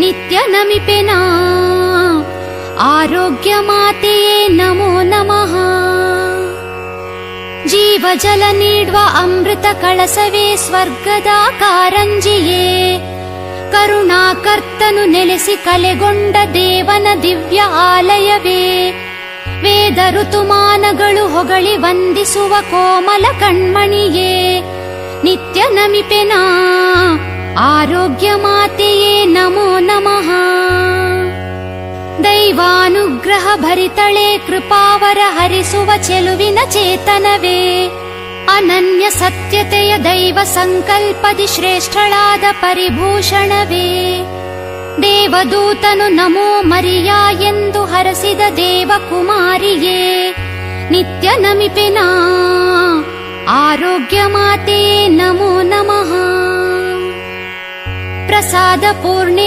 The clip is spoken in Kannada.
ನಿತ್ಯ ನಮಿಪೆನಾ ಆರೋಗ್ಯ ಮಾತೆಯೇ ನಮೋ ನಮಃ. ಜೀವ ಜಲ ನೀಡುವ ಅಮೃತ ಕಳಸವೇ ಸ್ವರ್ಗದ ಕಾರಂಜಿಯೇ, ಕರುಣಾಕರ್ತನು ನೆಲೆಸಿ ಕಲೆಗೊಂಡ ದೇವನ ದಿವ್ಯ ಆಲಯವೇ, ವೇದ ಋತುಮಾನಗಳು ಹೊಗಳಿ ವಂದಿಸುವ ಕೋಮಲ ಕಣ್ಮಣಿಯೇ, ನಿತ್ಯ ನಮಿಪೆನಾ ಆರೋಗ್ಯ ಮಾತೆಯೇ ನಮೋ ನಮಃ. ದೈವಾನುಗ್ರಹ ಭರಿತಳೆ ಕೃಪಾವರ ಹರಿಸುವ ಚೆಲುವಿನ ಚೇತನವೇ, ಅನನ್ಯ ಸತ್ಯತೆಯ ದೈವ ಸಂಕಲ್ಪದಿ ಶ್ರೇಷ್ಠಳಾದ ಪರಿಭೂಷಣವೇ, ದೇವದೂತನು ನಮೋ ಮರಿಯಾ ಎಂದು ಹರಸಿದ ದೇವಕುಮಾರಿಯೇ, ನಿತ್ಯ ನಮಿಪೆನಾ ಆರೋಗ್ಯ ಮಾತೆಯೇ ನಮೋ ನಮಃ. ಪ್ರಸಾದ ಪೂರ್ಣಿ